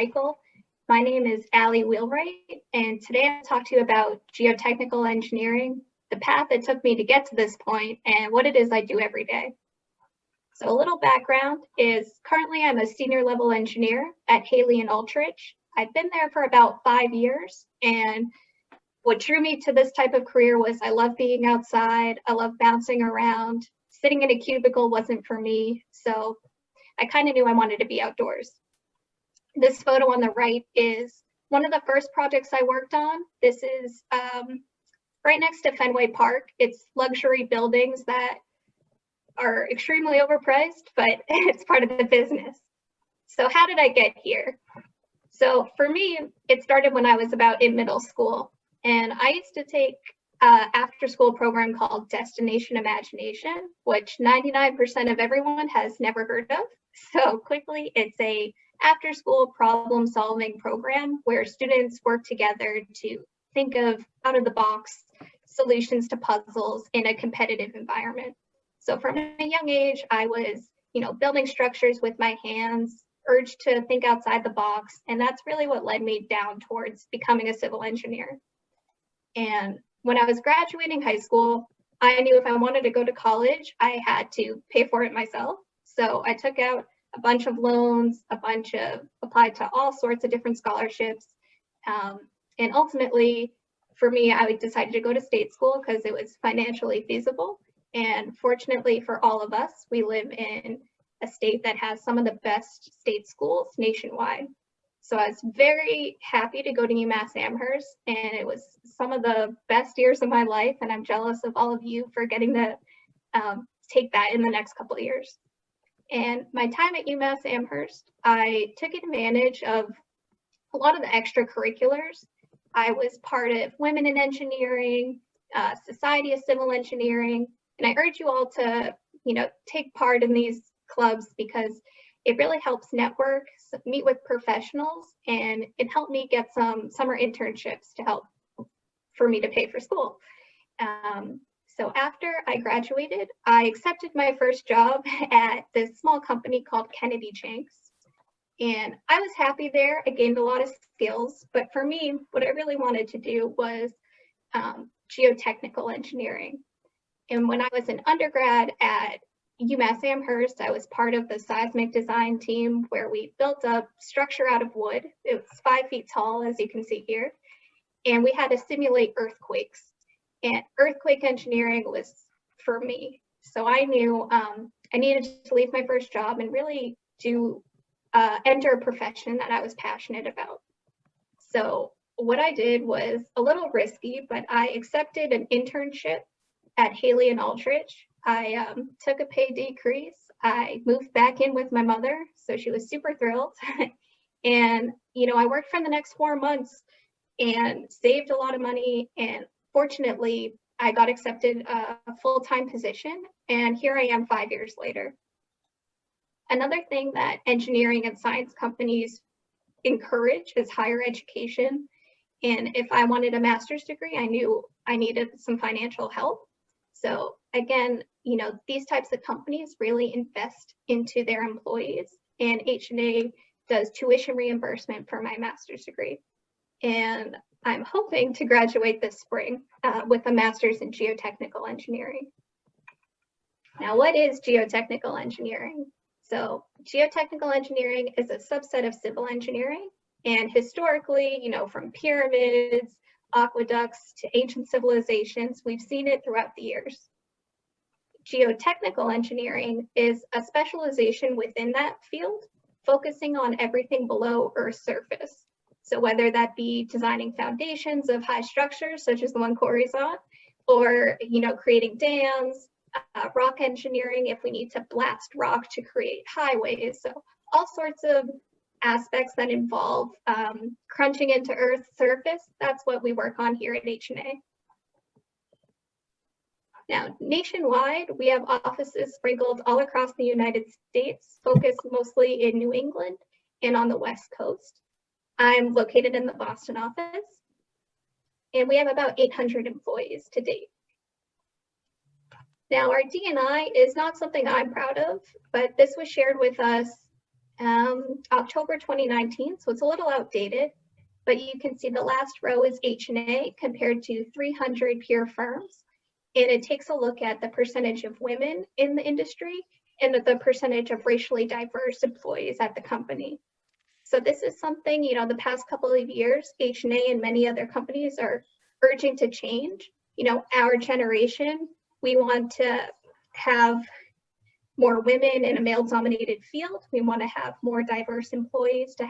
cycle. My name is Wheelwright, and today I'm going to talk to you about geotechnical engineering, the path it took me to get to this point, and what it is I do every day. So a little background is currently I'm a senior level engineer at Haley and Aldrich. I've been there for about 5 years, and what drew me to this type of career was I love being outside, I love bouncing around. Sitting in a cubicle wasn't for me, so I kind of knew I wanted to be outdoors. This photo on the right is one of the first projects I worked on. This is right next to Fenway Park. It's luxury buildings that are extremely overpriced, but it's part of the business. So how did I get here? So for me, it started when I was about in middle school. And I used to take an after-school program called Destination Imagination, which 99% of everyone has never heard of. So quickly, it's a after-school problem-solving program where students work together to think of out-of-the-box solutions to puzzles in a competitive environment. So from a young age, I was, building structures with my hands, urged to think outside the box, and that's really what led me down towards becoming a civil engineer. And when I was graduating high school, I knew if I wanted to go to college, I had to pay for it myself. So I took out a bunch of loans, applied to all sorts of different scholarships. And ultimately, for me, I decided to go to state school because it was financially feasible. And fortunately for all of us, we live in a state that has some of the best state schools nationwide. So I was very happy to go to UMass Amherst, and it was some of the best years of my life, and I'm jealous of all of you for getting to take that in the next couple of years. And my time at UMass Amherst, I took advantage of a lot of the extracurriculars. I was part of Women in Engineering, Society of Civil Engineering, and I urge you all to, take part in these clubs because it really helps network, meet with professionals, and it helped me get some summer internships to help for me to pay for school. So after I graduated, I accepted my first job at this small company called Kennedy Jenks. And I was happy there. I gained a lot of skills, but for me, what I really wanted to do was geotechnical engineering. And when I was an undergrad at UMass Amherst, I was part of the seismic design team where we built a structure out of wood. It was 5 feet tall, as you can see here. And we had to simulate earthquakes. And earthquake engineering was for me. So I knew I needed to leave my first job and really do enter a profession that I was passionate about. So what I did was a little risky, but I accepted an internship at Haley and Aldrich. I took a pay decrease. I moved back in with my mother, so she was super thrilled. And, I worked for the next 4 months and saved a lot of money. And fortunately, I got accepted a full-time position. And here I am 5 years later. Another thing that engineering and science companies encourage is higher education. And if I wanted a master's degree, I knew I needed some financial help. So again, these types of companies really invest into their employees, and H&A does tuition reimbursement for my master's degree. And I'm hoping to graduate this spring with a master's in geotechnical engineering. Now, what is geotechnical engineering? So geotechnical engineering is a subset of civil engineering. And historically, from pyramids, aqueducts to ancient civilizations, we've seen it throughout the years. Geotechnical engineering is a specialization within that field, focusing on everything below Earth's surface. So whether that be designing foundations of high structures, such as the one Corey's on, or creating dams, rock engineering if we need to blast rock to create highways. So all sorts of aspects that involve crunching into Earth's surface, that's what we work on here at H&A. Now, nationwide, we have offices sprinkled all across the United States, focused mostly in New England and on the West Coast. I'm located in the Boston office, and we have about 800 employees to date. Now, our D&I is not something I'm proud of, but this was shared with us October 2019, so it's a little outdated, but you can see the last row is H&A compared to 300 peer firms. And it takes a look at the percentage of women in the industry and the percentage of racially diverse employees at the company. So this is something, you know, the past couple of years, H&A and many other companies are urging to change. You know, our generation, we want to have more women in a male-dominated field. We want to have more diverse employees to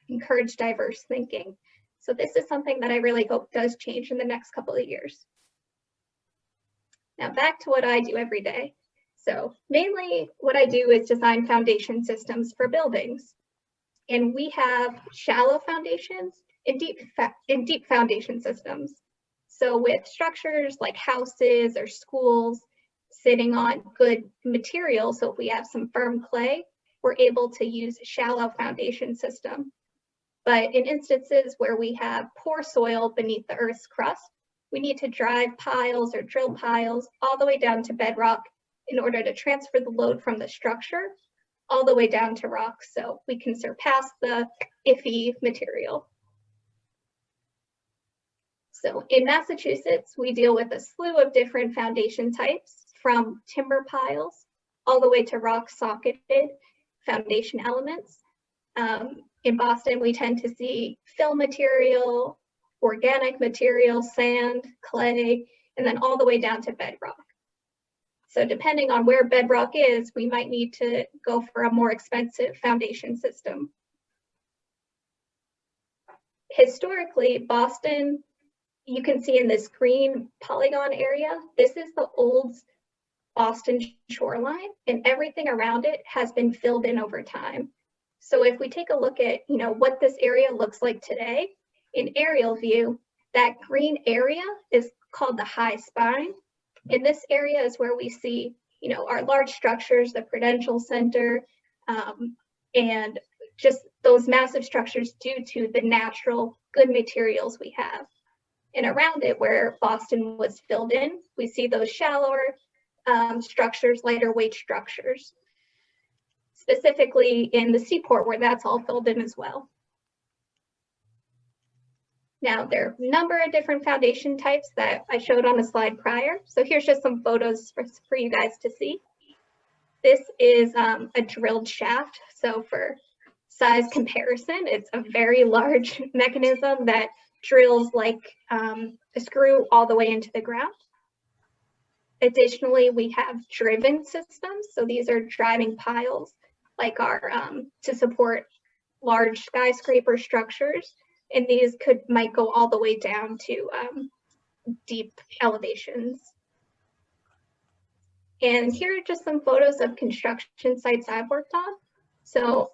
encourage diverse thinking. So this is something that I really hope does change in the next couple of years. Now back to what I do every day. So mainly what I do is design foundation systems for buildings. And we have shallow foundations and deep foundation systems. So with structures like houses or schools sitting on good material, so if we have some firm clay, we're able to use a shallow foundation system. But in instances where we have poor soil beneath the Earth's crust, we need to drive piles or drill piles all the way down to bedrock in order to transfer the load from the structure all the way down to rock, so we can surpass the iffy material. So in Massachusetts, we deal with a slew of different foundation types, from timber piles all the way to rock socketed foundation elements. In Boston, we tend to see fill material, organic material, sand, clay, and then all the way down to bedrock. So depending on where bedrock is, we might need to go for a more expensive foundation system. Historically, Boston, you can see in this green polygon area, this is the old Boston shoreline, and everything around it has been filled in over time. So if we take a look at, you know, what this area looks like today, in aerial view, that green area is called the high spine. And this area is where we see, you know, our large structures, the Prudential Center, and just those massive structures due to the natural good materials we have. And around it, where Boston was filled in, we see those shallower structures, lighter weight structures, specifically in the seaport where that's all filled in as well. Now, there are a number of different foundation types that I showed on a slide prior. So here's just some photos for you guys to see. This is a drilled shaft. So for size comparison, it's a very large mechanism that drills like a screw all the way into the ground. Additionally, we have driven systems. So these are driving piles like our to support large skyscraper structures. And these might go all the way down to deep elevations. And here are just some photos of construction sites I've worked on. So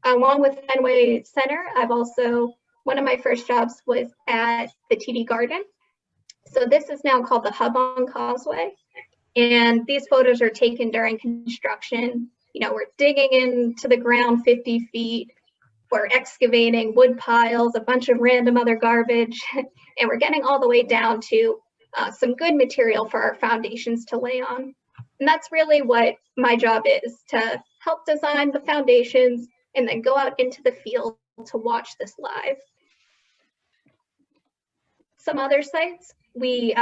along with Fenway Center, one of my first jobs was at the TD Garden. So this is now called the Hub on Causeway. And these photos are taken during construction. You know, we're digging into the ground 50 feet. We're excavating wood piles, a bunch of random other garbage, and we're getting all the way down to some good material for our foundations to lay on. And that's really what my job is, to help design the foundations and then go out into the field to watch this live. Some other sites, we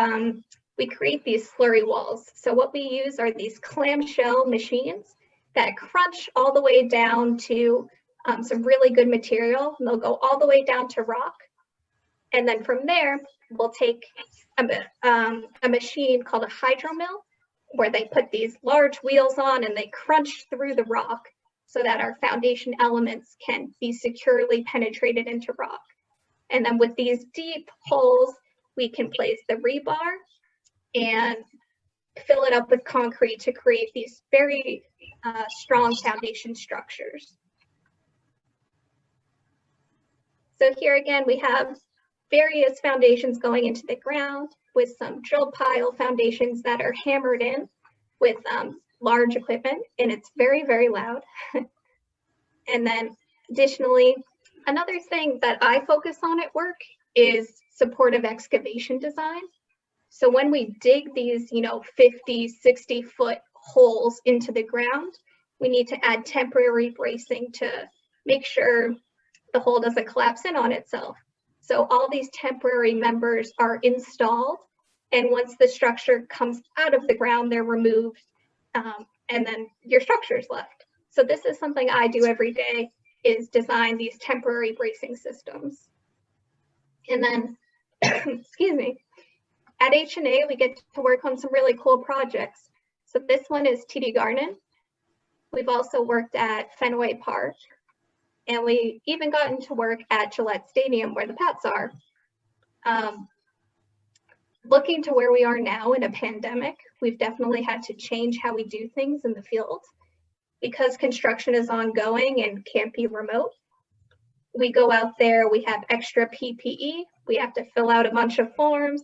create these slurry walls. So what we use are these clamshell machines that crunch all the way down to some really good material, and they'll go all the way down to rock. And then from there, we'll take a machine called a hydromill, where they put these large wheels on and they crunch through the rock so that our foundation elements can be securely penetrated into rock. And then with these deep holes, we can place the rebar and fill it up with concrete to create these very strong foundation structures. So here again, we have various foundations going into the ground with some drill pile foundations that are hammered in with large equipment, and it's very, very loud. And then additionally, another thing that I focus on at work is supportive excavation design. So when we dig these, 50, 60 foot holes into the ground, We need to add temporary bracing to make sure the hull doesn't collapse in on itself. So all these temporary members are installed, and once the structure comes out of the ground, they're removed, and then your structure is left. So this is something I do every day, is design these temporary bracing systems. And then, excuse me, at H&A, we get to work on some really cool projects. So this one is TD Garden. We've also worked at Fenway Park, and we even gotten to work at Gillette Stadium where the Pats are. Looking to where we are now in a pandemic, we've definitely had to change how we do things in the field. Because construction is ongoing and can't be remote, we go out there, we have extra PPE, we have to fill out a bunch of forms,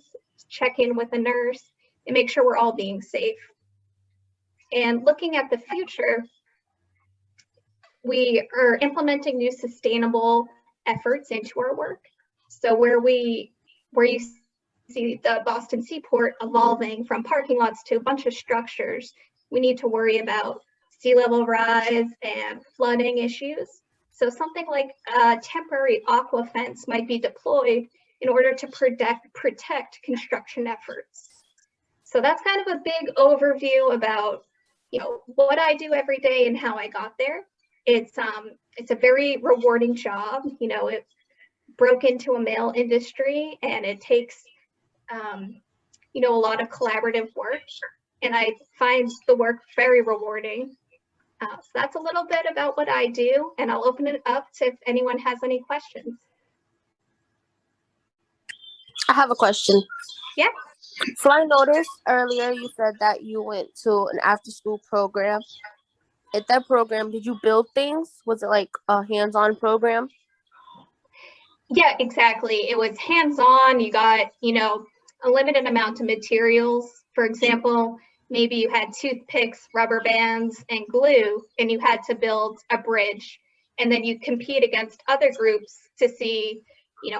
check in with a nurse, and make sure we're all being safe. And looking at the future, we are implementing new sustainable efforts into our work. So where you see the Boston Seaport evolving from parking lots to a bunch of structures, we need to worry about sea level rise and flooding issues. So something like a temporary aqua fence might be deployed in order to protect construction efforts. So that's kind of a big overview about, what I do every day and how I got there. It's a very rewarding job. It broke into a male industry, and it takes a lot of collaborative work, and I find the work very rewarding. So that's a little bit about what I do, and I'll open it up to if anyone has any questions. I have a question. Yeah. So I noticed earlier you said that you went to an after-school program. At that program, did you build things? Was it like a hands-on program? Yeah, exactly. It was hands-on. You got, a limited amount of materials. For example, maybe you had toothpicks, rubber bands, and glue, and you had to build a bridge. And then you compete against other groups to see,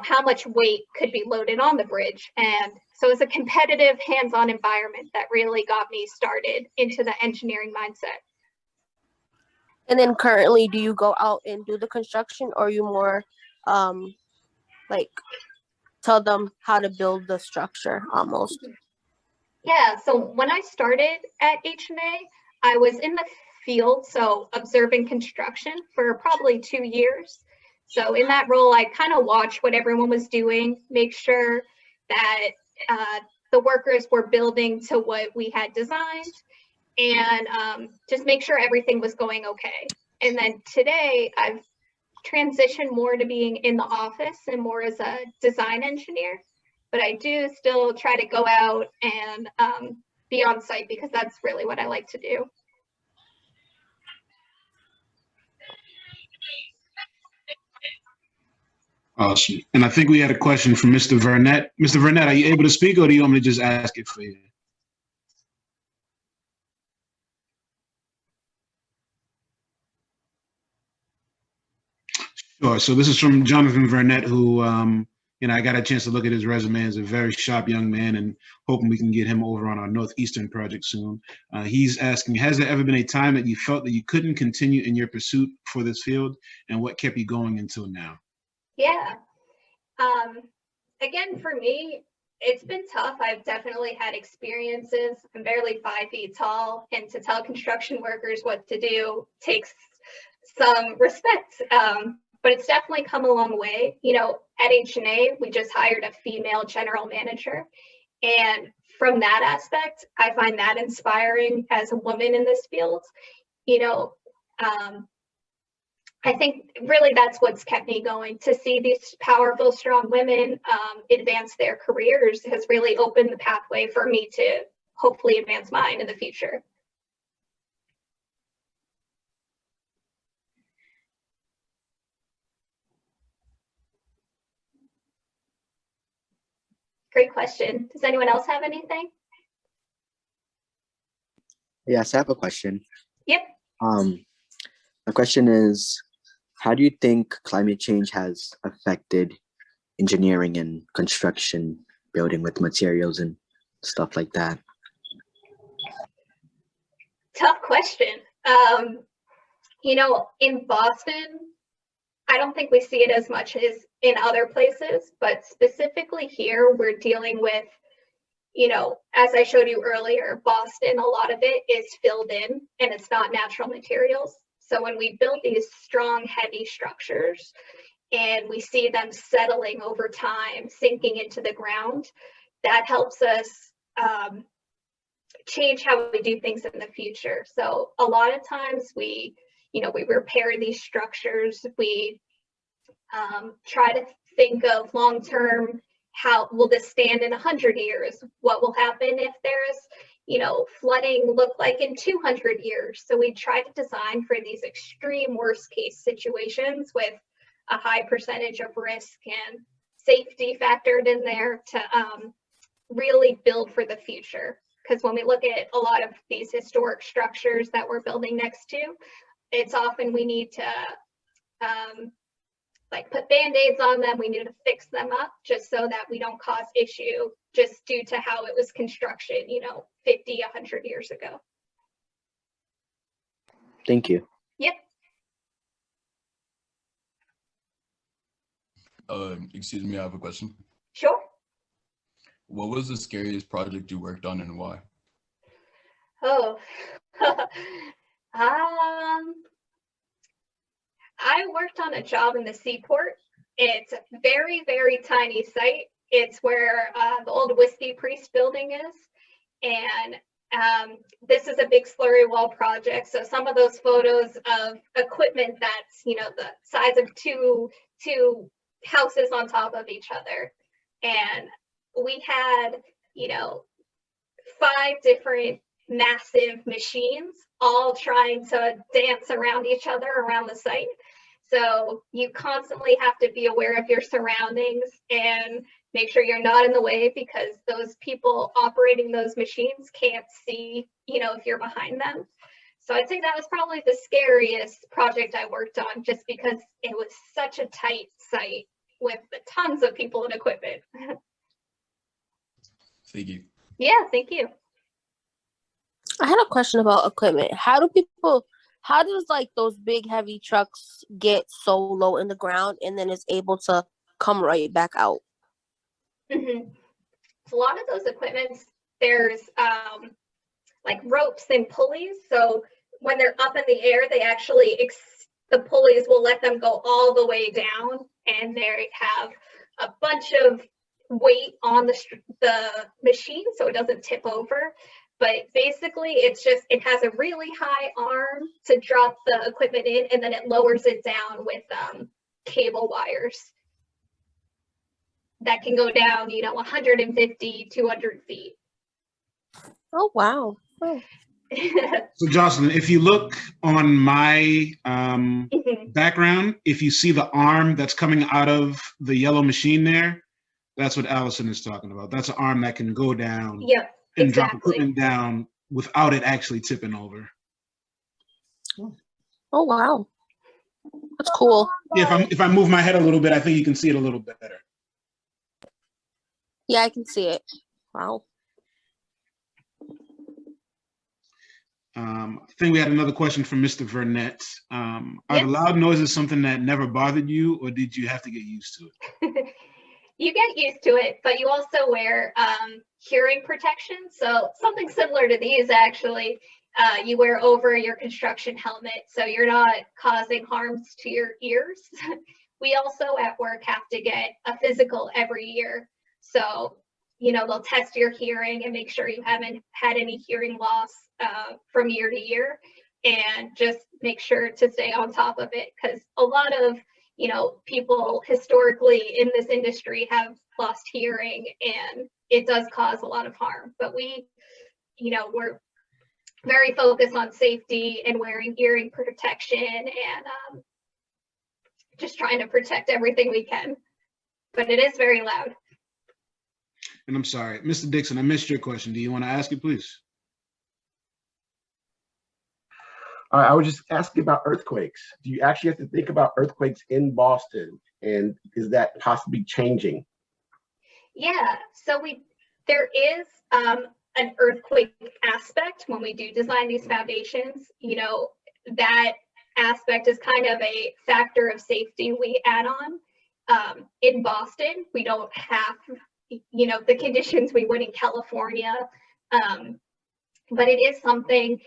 how much weight could be loaded on the bridge. And so it was a competitive, hands-on environment that really got me started into the engineering mindset. And then currently, do you go out and do the construction, or are you more tell them how to build the structure almost? Yeah, so when I started at H&A, I was in the field, so observing construction for probably 2 years. So in that role, I kind of watched what everyone was doing, make sure that the workers were building to what we had designed, and just make sure everything was going okay. And then today, I've transitioned more to being in the office and more as a design engineer. But I do still try to go out and be on site because that's really what I like to do. Awesome. And I think we had a question from Mr. Vernett. Mr. Vernett, are you able to speak, or do you want me to just ask it for you? Sure. So this is from Jonathan Vernett, who, I got a chance to look at his resume. He's a very sharp young man, and hoping we can get him over on our Northeastern project soon. He's asking, has there ever been a time that you felt that you couldn't continue in your pursuit for this field, and what kept you going until now? Yeah. Again, for me, it's been tough. I've definitely had experiences. I'm barely 5 feet tall, and to tell construction workers what to do takes some respect. But it's definitely come a long way. At H&A, we just hired a female general manager. And from that aspect, I find that inspiring as a woman in this field. I think really that's what's kept me going. To see these powerful, strong women advance their careers has really opened the pathway for me to hopefully advance mine in the future. Great question. Does anyone else have anything? Yes, I have a question. Yep. My question is, how do you think climate change has affected engineering and construction, building with materials and stuff like that? Tough question. In Boston, I don't think we see it as much as in other places, but specifically here, we're dealing with, as I showed you earlier, Boston, a lot of it is filled in and it's not natural materials. So when we build these strong, heavy structures and we see them settling over time, sinking into the ground, that helps us change how we do things in the future. So a lot of times we repair these structures. We try to think of long-term, how will this stand in 100 years? What will happen if there's, flooding look like in 200 years? So we try to design for these extreme worst-case situations with a high percentage of risk and safety factored in there to really build for the future. Because when we look at a lot of these historic structures that we're building next to, it's often we need to put band-aids on them. We need to fix them up just so that we don't cause issue just due to how it was construction, 50, 100 years ago. Thank you. Yep. Excuse me, I have a question. Sure. What was the scariest project you worked on and why? Oh, I worked on a job in the seaport. It's a very, very tiny site. It's where the old Whiskey Priest building is. And this is a big slurry wall project. So some of those photos of equipment that's, the size of two houses on top of each other. And we had, 5 different massive machines all trying to dance around each other around the site. So you constantly have to be aware of your surroundings and make sure you're not in the way, because those people operating those machines can't see, if you're behind them. So I'd say that was probably the scariest project I worked on, just because it was such a tight site with tons of people and equipment. Thank you. Yeah, thank you. I had a question about equipment. How does those big heavy trucks get so low in the ground and then it's able to come right back out? Mm-hmm. So a lot of those equipments, there's ropes and pulleys. So when they're up in the air, they actually, the pulleys will let them go all the way down, and they have a bunch of weight on the machine so it doesn't tip over. But basically, it has a really high arm to drop the equipment in, and then it lowers it down with cable wires that can go down, 150, 200 feet. Oh, wow. Oh. So Jocelyn, if you look on my background, if you see the arm that's coming out of the yellow machine there, that's what Allyson is talking about. That's an arm that can go down and exactly. drop equipment down without it actually tipping over. Oh, wow. That's cool. Yeah, if I move my head a little bit, I think you can see it a little better. Yeah, I can see it. Wow. I think we had another question from Mr. Burnett. Are Yes. the loud noises something that never bothered you, or did you have to get used to it? You get used to it, but you also wear hearing protection. So something similar to these, actually, you wear over your construction helmet, so you're not causing harms to your ears. We also at work have to get a physical every year. So, they'll test your hearing and make sure you haven't had any hearing loss from year to year, and just make sure to stay on top of it, because a lot of people historically in this industry have lost hearing, and it does cause a lot of harm. But we're very focused on safety and wearing hearing protection and just trying to protect everything we can. But it is very loud. And I'm sorry, Mr. Dixon, I missed your question. Do you want to ask it, please? I was just asking about earthquakes. Do you actually have to think about earthquakes in Boston? And is that possibly changing? Yeah, so there is an earthquake aspect when we do design these foundations, that aspect is kind of a factor of safety we add on. In Boston, we don't have, the conditions we would in California, but it is something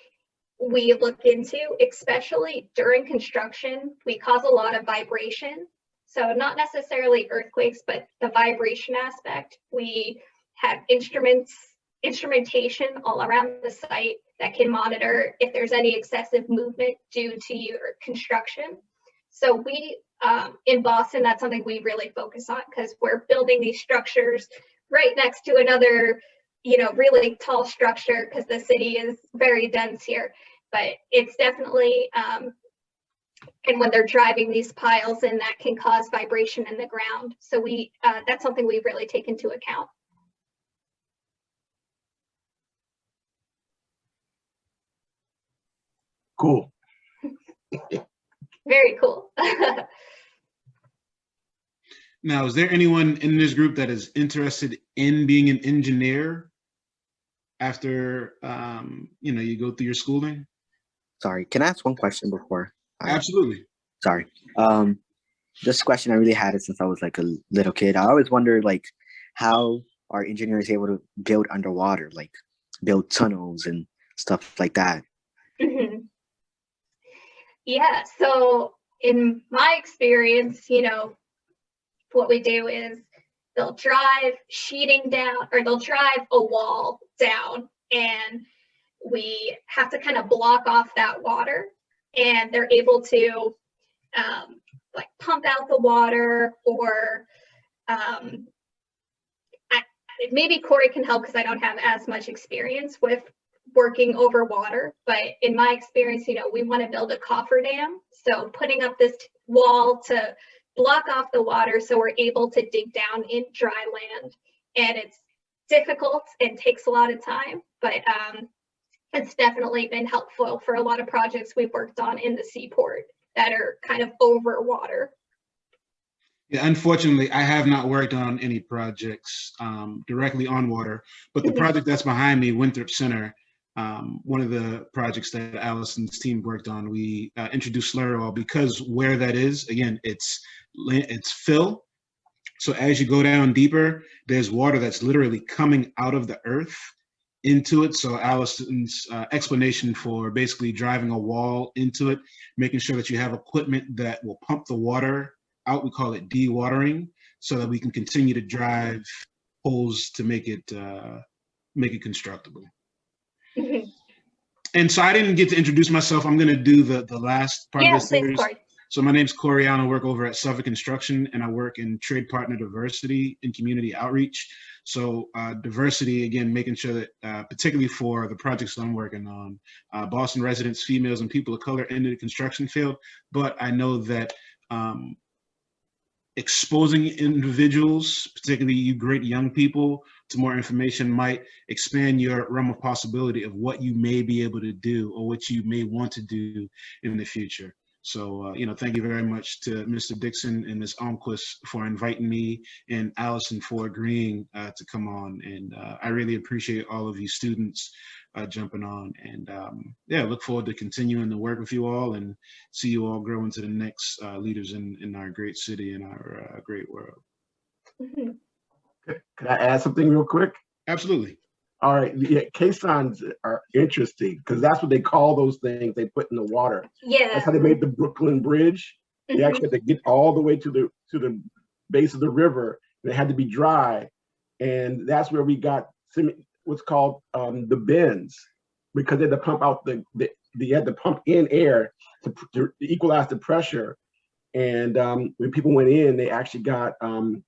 we look into, especially during construction. We cause a lot of vibration. So not necessarily earthquakes, but the vibration aspect. We have instrumentation all around the site that can monitor if there's any excessive movement due to your construction. So we, in Boston, that's something we really focus on because we're building these structures right next to another, really tall structure because the city is very dense here. But it's definitely, and when they're driving these piles in, that can cause vibration in the ground. So we, that's something we really take into account. Cool. Very cool. Now, is there anyone in this group that is interested in being an engineer after you go through your schooling? Sorry, can I ask one question before? Absolutely. Sorry. This question I really had it since I was like a little kid. I always wondered like how are engineers able to build underwater, like build tunnels and stuff like that? Yeah, so in my experience, what we do is they'll drive sheeting down, or they'll drive a wall down, and we have to kind of block off that water, and they're able to like pump out the water, or maybe Corey can help because I don't have as much experience with working over water, but in my experience, we want to build a cofferdam. So putting up this wall to block off the water so we're able to dig down in dry land. And it's difficult and takes a lot of time, but it's definitely been helpful for a lot of projects we've worked on in the seaport that are kind of over water. Yeah, unfortunately, I have not worked on any projects directly on water, but the project that's behind me, Winthrop Center, one of the projects that Allyson's team worked on, we introduced slurry oil because where that is, again, it's fill. So as you go down deeper, there's water that's literally coming out of the earth into it. So Allyson's explanation for basically driving a wall into it, making sure that you have equipment that will pump the water out, we call it dewatering, so that we can continue to drive holes to make it constructible. And so I didn't get to introduce myself. I'm going to do the last part of the series. Corey. So my name's Corey. I work over at Suffolk Construction, and I work in trade partner diversity and community outreach. So diversity, again, making sure that particularly for the projects that I'm working on, Boston residents, females, and people of color into the construction field. But I know that exposing individuals, particularly you great young people, to more information might expand your realm of possibility of what you may be able to do or what you may want to do in the future. So, thank you very much to Mr. Dixon and Ms. Almquist for inviting me, and Allyson for agreeing to come on. And I really appreciate all of you students jumping on. And look forward to continuing to work with you all and see you all grow into the next leaders in our great city and our great world. Can I add something real quick? Absolutely. All right. Yeah, caissons are interesting because that's what they call those things they put in the water. Yeah. That's how they made the Brooklyn Bridge. They actually had to get all the way to the base of the river. And it had to be dry, and that's where we got what's called the bends, because they had to pump out they had to pump in air to equalize the pressure. And when people went in, they actually got when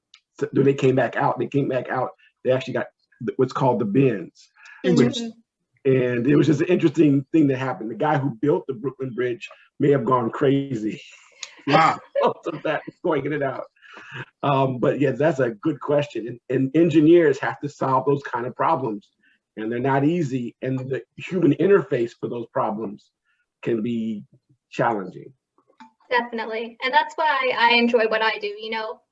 they came back out, they actually got what's called the bends. And it was just an interesting thing that happened. The guy who built the Brooklyn Bridge may have gone crazy. Wow. Of that, going in and out. But yeah, that's a good question. And engineers have to solve those kind of problems, and they're not easy. And the human interface for those problems can be challenging. Definitely. And that's why I enjoy what I do.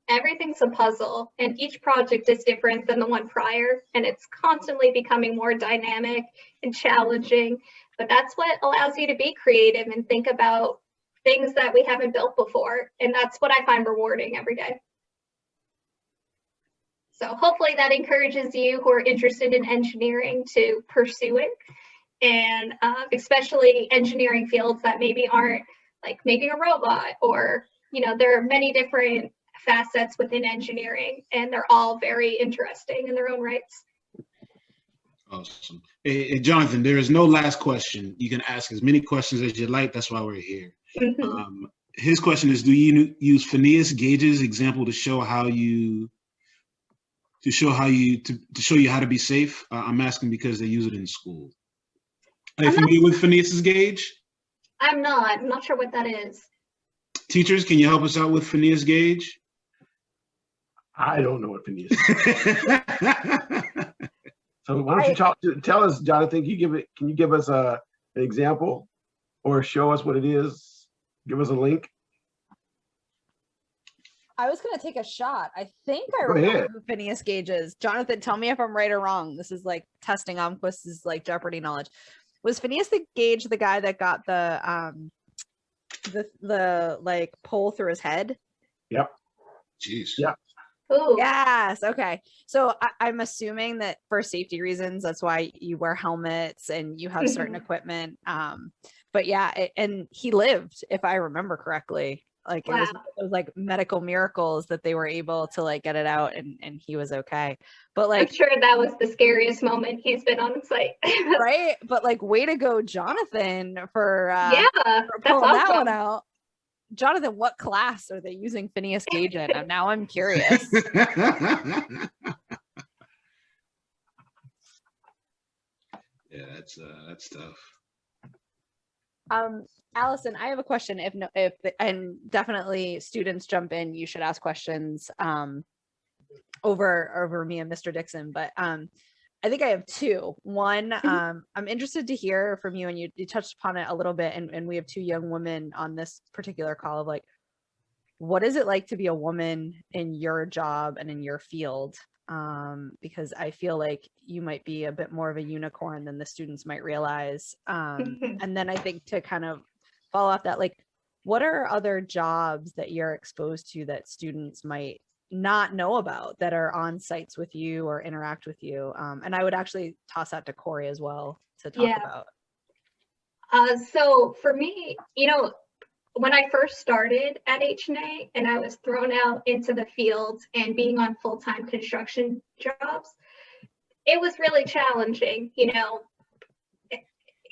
Everything's a puzzle, and each project is different than the one prior, and it's constantly becoming more dynamic and challenging. But that's what allows you to be creative and think about things that we haven't built before. And that's what I find rewarding every day. So hopefully that encourages you who are interested in engineering to pursue it. And especially engineering fields that maybe aren't like making a robot, or, there are many different facets within engineering, and they're all very interesting in their own rights. Awesome. Hey, Jonathan, there is no last question. You can ask as many questions as you like. That's why we're here. His question is, do you use Phineas Gage's example to show you how to be safe? I'm asking because they use it in school. Are you familiar with Phineas Gage? I'm not sure what that is. Teachers, can you help us out with Phineas Gage? I don't know what Phineas is. So why don't you tell us, Jonathan, can you give us an example or show us what it is? Give us a link. I was going to take a shot. I think I Go remember ahead. who Phineas Gage is. Jonathan, tell me if I'm right or wrong. This is like testing Omquist's like Jeopardy knowledge. Was Phineas Gage the guy that got the like pole through his head? Yep. Jeez. Yep. Ooh. Yes. Okay. So I'm assuming that for safety reasons, that's why you wear helmets and you have certain equipment. But yeah, and he lived, if I remember correctly. Like Wow. it was like medical miracles that they were able to like get it out, and he was okay. But like, I'm sure that was the scariest moment he's been on site. right? But like, way to go, Jonathan, for Yeah, that's pulling that one awesome. out. Jonathan, what class are they using Phineas Gage in? Now I'm curious. Yeah, that's tough. Allyson, I have a question. If and definitely students jump in, you should ask questions over me and Mr. Dixon. But I think I have two. One, I'm interested to hear from you, and you touched upon it a little bit, and we have two young women on this particular call of like, what is it like to be a woman in your job and in your field? Because I feel like you might be a bit more of a unicorn than the students might realize. And then I think to kind of follow off that, like, what are other jobs that you're exposed to that students might not know about that are on sites with you or interact with you? And I would actually toss that to Corey as well to talk about. So for me, when I first started at H&A and I was thrown out into the field and being on full-time construction jobs, it was really challenging,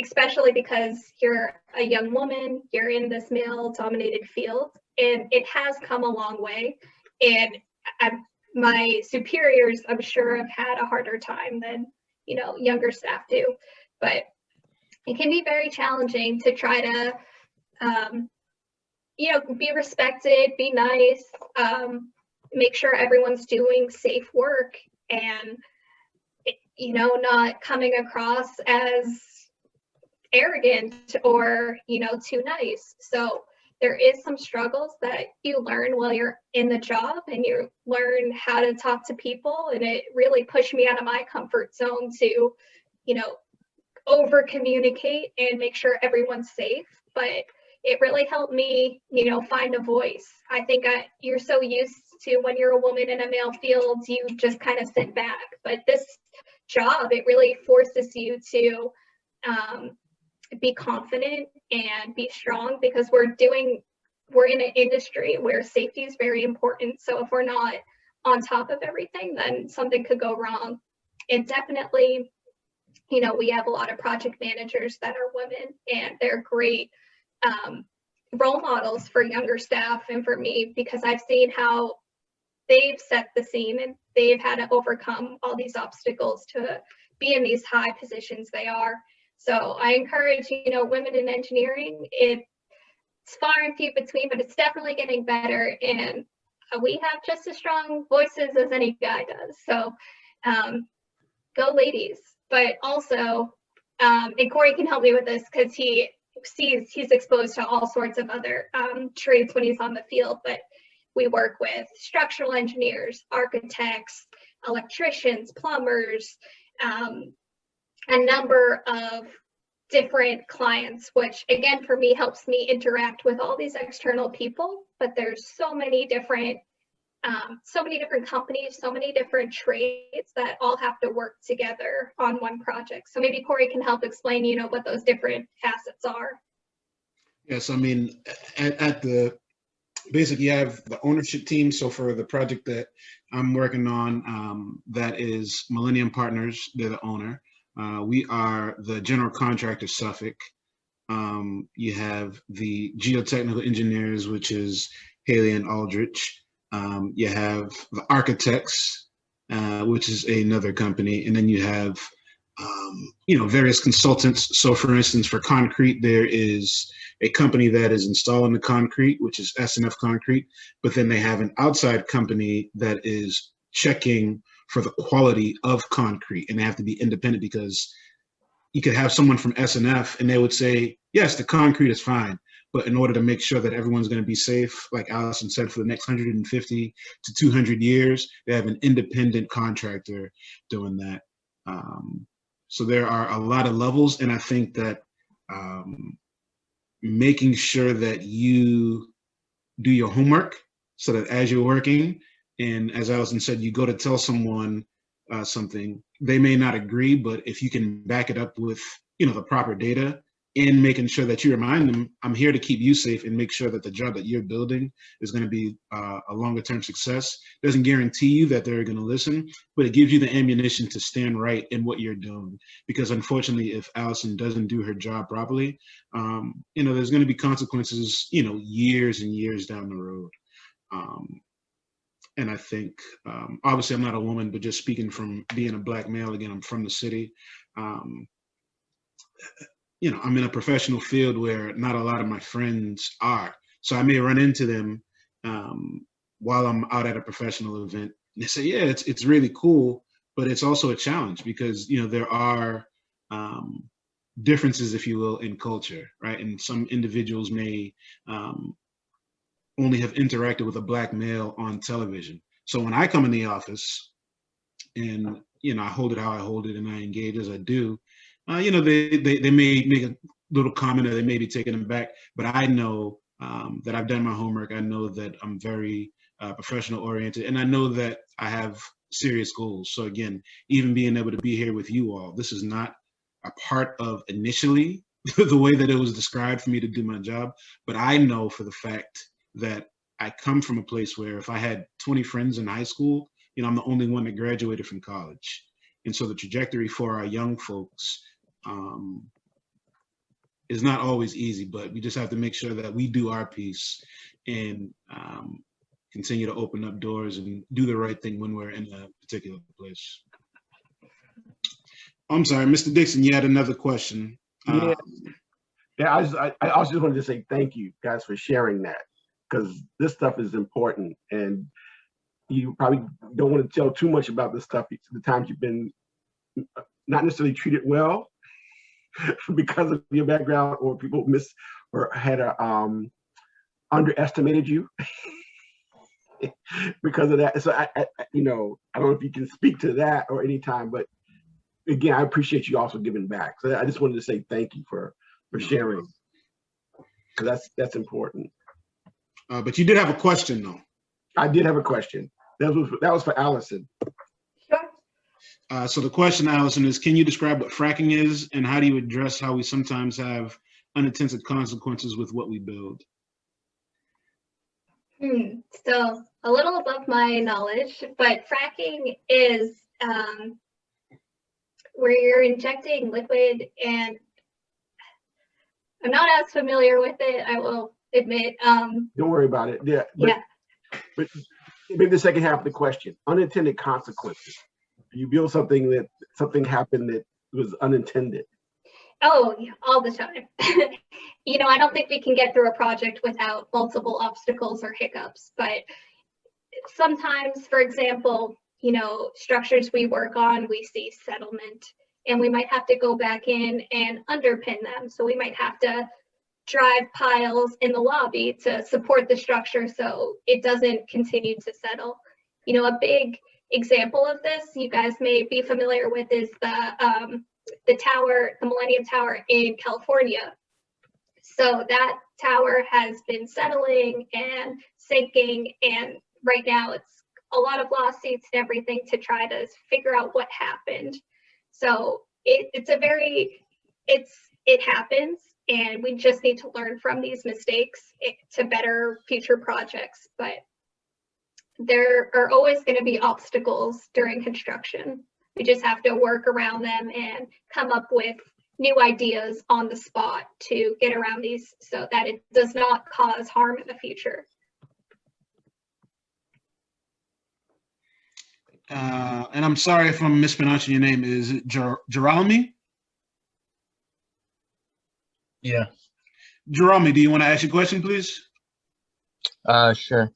especially because you're a young woman, you're in this male-dominated field, and it has come a long way. And my superiors, I'm sure, have had a harder time than, younger staff do. But it can be very challenging to try to be respected, be nice, make sure everyone's doing safe work, and, not coming across as arrogant or, too nice. So there is some struggles that you learn while you're in the job, and you learn how to talk to people. And it really pushed me out of my comfort zone to, over communicate and make sure everyone's safe. But it really helped me, find a voice. I think you're so used to when you're a woman in a male field, you just kind of sit back. But this job, it really forces you to be confident and be strong, because we're in an industry where safety is very important. So if we're not on top of everything, then something could go wrong. And definitely, we have a lot of project managers that are women, and they're great role models for younger staff and for me, because I've seen how they've set the scene and they've had to overcome all these obstacles to be in these high positions they are. So I encourage, women in engineering. It's far and few between, but it's definitely getting better. And we have just as strong voices as any guy does. So go ladies. But also, and Corey can help me with this because he's exposed to all sorts of other trades when he's on the field. But we work with structural engineers, architects, electricians, plumbers, a number of different clients, which again, for me, helps me interact with all these external people, but there's so many different companies, so many different trades that all have to work together on one project. So maybe Corey can help explain, what those different facets are. Yes, I mean, at the basically, I have the ownership team. So for the project that I'm working on, that is Millennium Partners. They're the owner. We are the general contractor, Suffolk. You have the geotechnical engineers, which is Haley and Aldrich. You have the architects, which is another company. And then you have, various consultants. So for instance, for concrete, there is a company that is installing the concrete, which is S&F Concrete. But then they have an outside company that is checking for the quality of concrete, and they have to be independent, because you could have someone from S&F and they would say, yes, the concrete is fine. But in order to make sure that everyone's going to be safe, like Allyson said, for the next 150 to 200 years, they have an independent contractor doing that. So there are a lot of levels, and I think that making sure that you do your homework so that as you're working, and as Allyson said, you go to tell someone something, they may not agree, but if you can back it up with, the proper data, and making sure that you remind them, I'm here to keep you safe and make sure that the job that you're building is going to be a longer term success. Doesn't guarantee you that they're going to listen, but it gives you the ammunition to stand right in what you're doing. Because unfortunately, if Allyson doesn't do her job properly, there's going to be consequences, years and years down the road. And I think, obviously, I'm not a woman, but just speaking from being a Black male, again, I'm from the city. I'm in a professional field where not a lot of my friends are. So I may run into them while I'm out at a professional event. And they say, yeah, it's really cool, but it's also a challenge because, there are differences, if you will, in culture, right? And some individuals may only have interacted with a Black male on television. So when I come in the office and, I hold it how I hold it and I engage as I do, they may make a little comment or they may be taken aback, but I know that I've done my homework. I know that I'm very professional oriented, and I know that I have serious goals. So again, even being able to be here with you all, this is not a part of initially the way that it was described for me to do my job, but I know for the fact that I come from a place where if I had 20 friends in high school, I'm the only one that graduated from college. And so the trajectory for our young folks is not always easy, but we just have to make sure that we do our piece and continue to open up doors and do the right thing when we're in a particular place. I'm sorry, Mr. Dixon, you had another question. Yeah, I also just wanted to say thank you guys for sharing that, because this stuff is important, and you probably don't want to tell too much about this stuff. The times you've been not necessarily treated well because of your background, or people had underestimated you because of that. So I don't know if you can speak to that or any time, but again, I appreciate you also giving back. So I just wanted to say thank you for sharing, because that's important. But you did have a question, though. I did have a question. That was for Allyson. Sure. So the question, Allyson, is can you describe what fracking is and how do you address how we sometimes have unintended consequences with what we build? So a little above my knowledge, but fracking is where you're injecting liquid, and I'm not as familiar with it, I will admit. Don't worry about it. Yeah. But maybe the second half of the question, unintended consequences. You build something happened that was unintended. Oh, all the time. I don't think we can get through a project without multiple obstacles or hiccups, but sometimes, for example, structures we work on, we see settlement, and we might have to go back in and underpin them. So we might have to drive piles in the lobby to support the structure so it doesn't continue to settle. A big example of this you guys may be familiar with is the the tower, the Millennium Tower in California. So that tower has been settling and sinking, and right now it's a lot of lawsuits and everything to try to figure out what happened. So it happens, and we just need to learn from these mistakes to better future projects. But there are always going to be obstacles during construction. We just have to work around them and come up with new ideas on the spot to get around these so that it does not cause harm in the future. And I'm sorry if I'm mispronouncing your name. Is it Jerome? Yeah. Jerome, do you want to ask your question, please? Sure.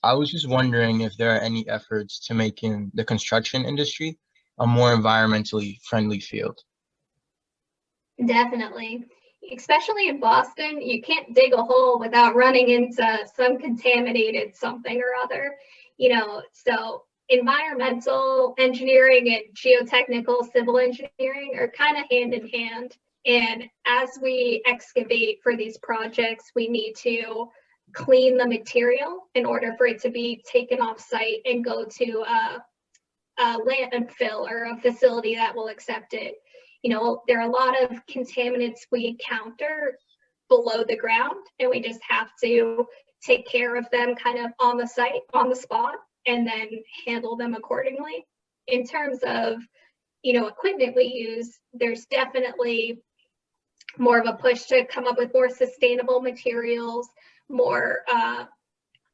I was just wondering if there are any efforts to making the construction industry a more environmentally friendly field. Definitely. Especially in Boston, you can't dig a hole without running into some contaminated something or other, so environmental engineering and geotechnical civil engineering are kind of hand in hand. And as we excavate for these projects, we need to clean the material in order for it to be taken off site and go to a landfill or a facility that will accept it. There are a lot of contaminants we encounter below the ground, and we just have to take care of them kind of on the site, on the spot, and then handle them accordingly. In terms of, equipment we use, there's definitely more of a push to come up with more sustainable materials, more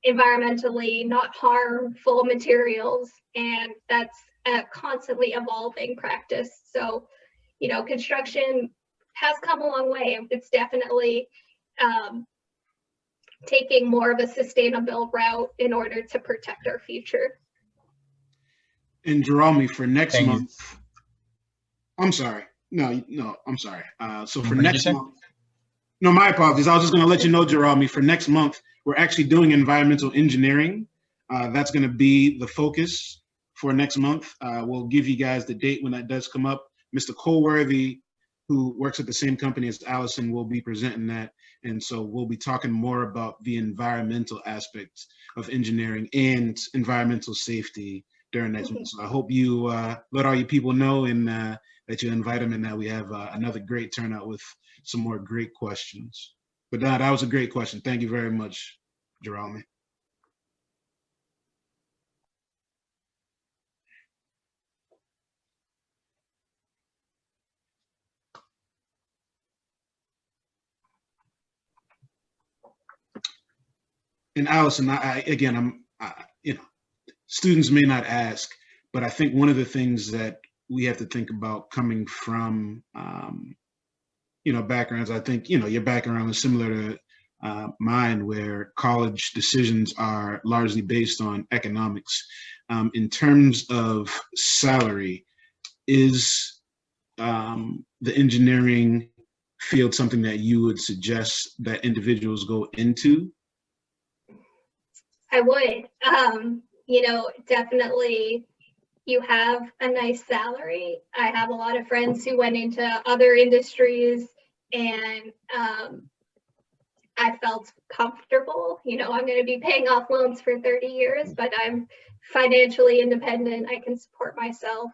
environmentally not harmful materials, and that's a constantly evolving practice. So, construction has come a long way. It's definitely taking more of a sustainable route in order to protect our future. And Jerome, for next Thank you. month, I'm sorry. No, I'm sorry. So for What did you next say? month, no, my apologies. I was just going to let you know, Jerome, for next month, we're actually doing environmental engineering. That's going to be the focus for next month. We'll give you guys the date when that does come up. Mr. Colworthy, who works at the same company as Allyson, will be presenting that. And so we'll be talking more about the environmental aspects of engineering and environmental safety during next month. So I hope you let all you people know and that you invite them, and that we have another great turnout with some more great questions. But that was a great question. Thank you very much, Jerome. And Allyson, students may not ask, but I think one of the things that we have to think about coming from, backgrounds, I think, your background is similar to mine, where college decisions are largely based on economics. In terms of salary, is the engineering field something that you would suggest that individuals go into? I would. Definitely you have a nice salary. I have a lot of friends who went into other industries, and I felt comfortable. I'm going to be paying off loans for 30 years, but I'm financially independent. I can support myself.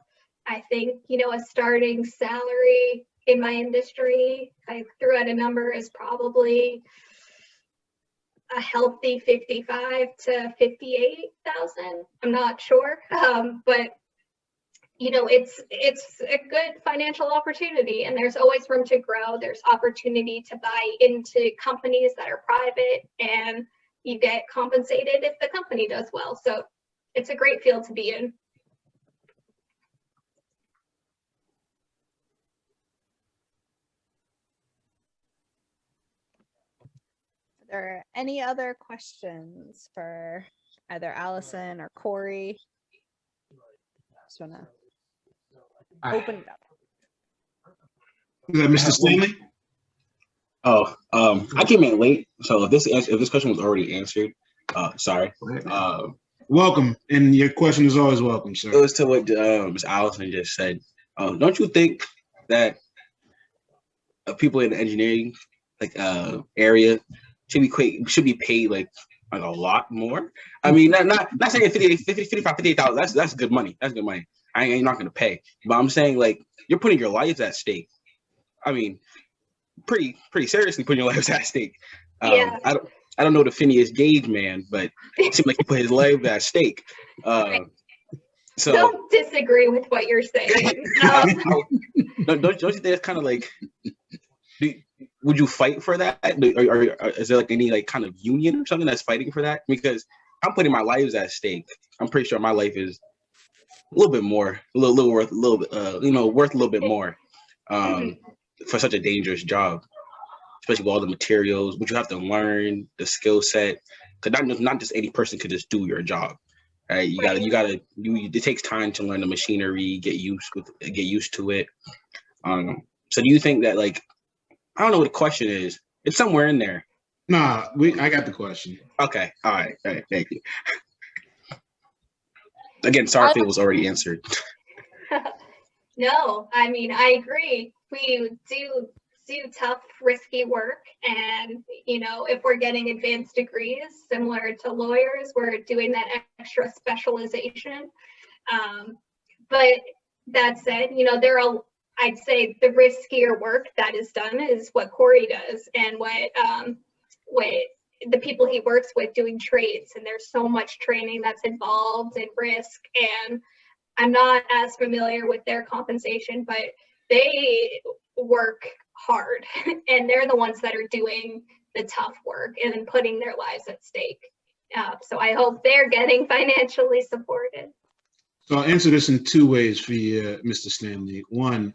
I think, a starting salary in my industry, I threw out a number, is probably a healthy 55 to 58,000. I'm not sure, but it's a good financial opportunity, and there's always room to grow. There's opportunity to buy into companies that are private, and you get compensated if the company does well. So it's a great field to be in. Are there any other questions for either Allyson or Corey? Just want to open it up. Is that Mr. Stanley? Oh, I came in late, so if this question was already answered, sorry. Welcome, and your question is always welcome, sir. It was to what Ms. Allyson just said. Don't you think that people in the engineering area should be paid like a lot more. I mean, not saying 58,000. That's good money. That's good money. I ain't not gonna pay, but I'm saying like you're putting your lives at stake. I mean, pretty seriously putting your lives at stake. Yeah. I don't know the Phineas Gage man, but it seemed like he put his life at stake. So don't disagree with what you're saying. don't you think that's kind of like? Would you fight for that? Or is there like any like kind of union or something that's fighting for that? Because I'm putting my lives at stake. I'm pretty sure my life is a little bit more, a little worth a little bit, worth a little bit more for such a dangerous job, especially with all the materials, but you have to learn the skill set. Because not just any person could just do your job. Right? It takes time to learn the machinery, get used to it. So do you think that like, I don't know what the question is. It's somewhere in there. Nah, I got the question. Okay. All right. Thank you. Again, sorry if it was already answered. No, I mean, I agree. We do tough, risky work. And, if we're getting advanced degrees, similar to lawyers, we're doing that extra specialization. But that said, I'd say the riskier work that is done is what Corey does and what the people he works with doing trades. And there's so much training that's involved in risk. And I'm not as familiar with their compensation, but they work hard and they're the ones that are doing the tough work and then putting their lives at stake. So I hope they're getting financially supported. So I'll answer this in two ways for you, Mr. Stanley. One,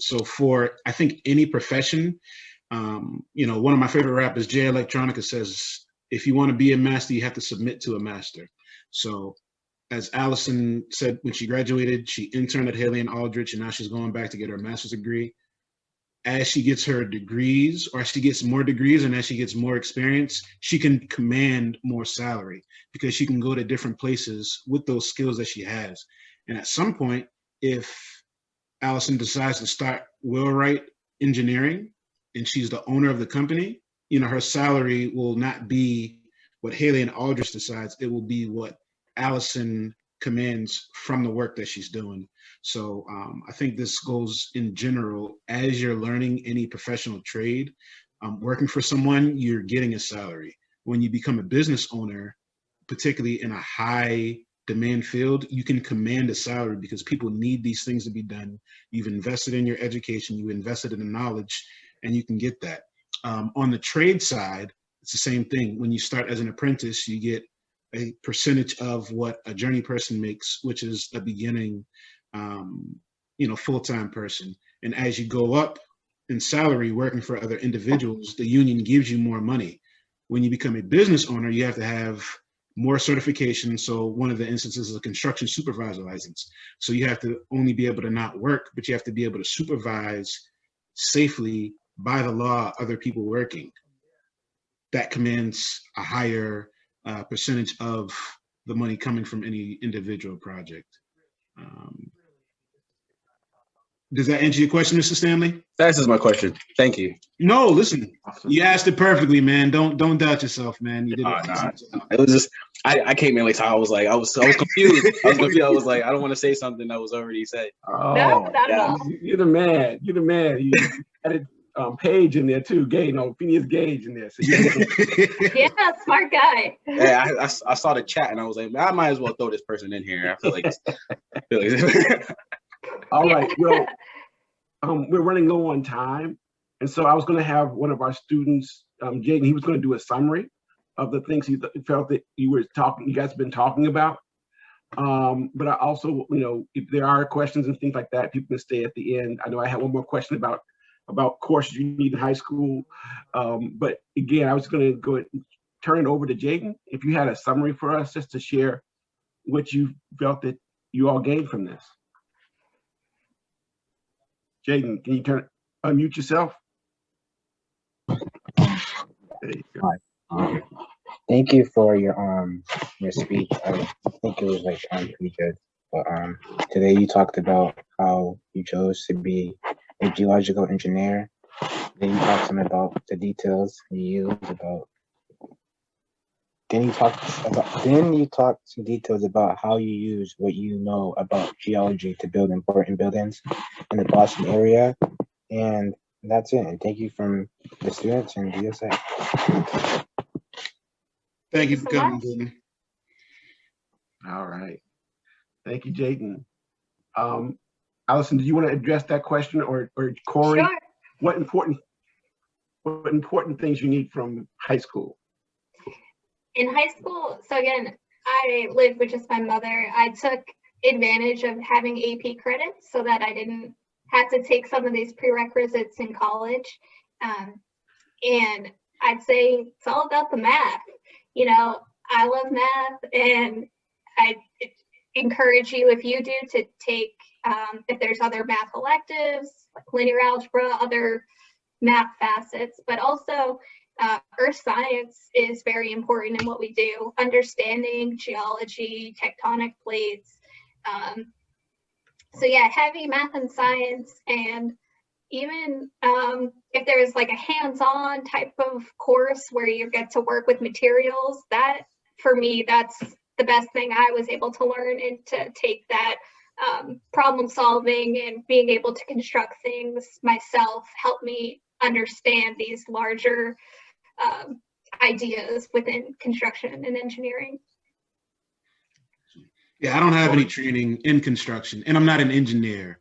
so for, I think, any profession, one of my favorite rappers, Jay Electronica, says, if you want to be a master, you have to submit to a master. So as Allyson said, when she graduated, she interned at Haley and Aldrich, and now she's going back to get her master's degree. As she gets her degrees, or as she gets more degrees and as she gets more experience, she can command more salary because she can go to different places with those skills that she has. And at some point, if Allyson decides to start Wheelwright Engineering and she's the owner of the company, her salary will not be what Haley and Aldrich decides. It will be what Allyson commands from the work that she's doing. So I think this goes in general, as you're learning any professional trade, working for someone, you're getting a salary. When you become a business owner, particularly in a high demand field, you can command a salary because people need these things to be done. You've invested in your education, you invested in the knowledge, and you can get that. On the trade side, it's the same thing. When you start as an apprentice, you get a percentage of what a journey person makes, which is a beginning full-time person. And as you go up in salary working for other individuals, the union gives you more money. When you become a business owner, you have to have more certification. So one of the instances is a construction supervisor license. So you have to only be able to not work, but you have to be able to supervise safely by the law other people working. That commands a higher percentage of the money coming from any individual project. Does that answer your question, Mr. Stanley? That answers my question. Thank you. No, listen, you asked it perfectly, man. Don't doubt yourself, man. You did it. Nah. It was just I came in late, so I was confused. I was like, I don't want to say something that was already said. Oh, No, not at all. You're the man. You're the man. You added Page in there too. Phineas Gage in there. So Yeah, smart guy. Yeah, I saw the chat and I was like, I might as well throw this person in here. I feel like all right. Well, we're running low on time, and so I was going to have one of our students, Jaden. He was going to do a summary of the things he felt that you guys have been talking about. But I also, if there are questions and things like that, people can stay at the end. I know I had one more question about courses you need in high school. But again, I was going to go turn it over to Jaden. If you had a summary for us, just to share what you felt that you all gained from this. Jaden, can you unmute yourself? There you go. Thank you for your speech. I think it was pretty good. But today you talked about how you chose to be a geological engineer. Then you talk to him about the details you use about. Then you talk some details about how you use what you know about geology to build important buildings in the Boston area, and that's it. And thank you from the students and DSA. Thank you so for coming, much. Jaden. All right. Thank you, Jaden. Allyson, do you want to address that question, or Corey? Sure. What important things you need from high school? In high school, so again, I lived with just my mother. I took advantage of having AP credits so that I didn't have to take some of these prerequisites in college. And I'd say it's all about the math. You know, I love math, and I encourage you, if you do, to take, if there's other math electives, like linear algebra, other math facets, but also earth science is very important in what we do, understanding geology, tectonic plates. So yeah, heavy math and science, and even if there's like a hands-on type of course where you get to work with materials, that for me, that's the best thing I was able to learn, and to take that problem solving and being able to construct things myself helped me understand these larger ideas within construction and engineering. Yeah, I don't have any training in construction, and I'm not an engineer.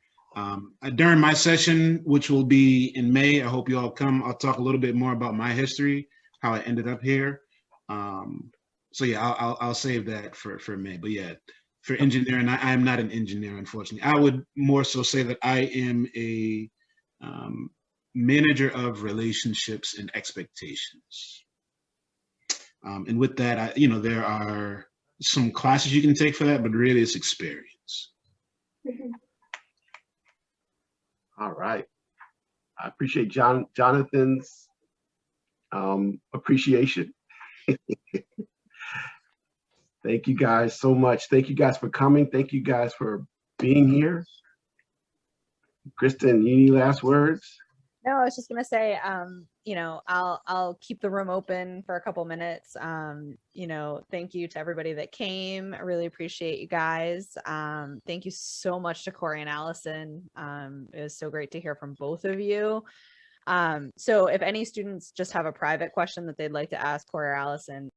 During my session, which will be in May, I hope you all come. I'll talk a little bit more about my history, how I ended up here. So yeah, I'll save that for May. But yeah, for engineering, I am not an engineer, unfortunately. I would more so say that I am a manager of relationships and expectations. And with that, there are some classes you can take for that, but really it's experience. Mhm. All right. I appreciate Jonathan's appreciation. Thank you guys so much. Thank you guys for coming. Thank you guys for being here. Kristen, any last words? No, I was just gonna say, I'll keep the room open for a couple minutes. Thank you to everybody that came. I really appreciate you guys. Thank you so much to Corey and Allyson. It was so great to hear from both of you. So if any students just have a private question that they'd like to ask Corey or Allyson,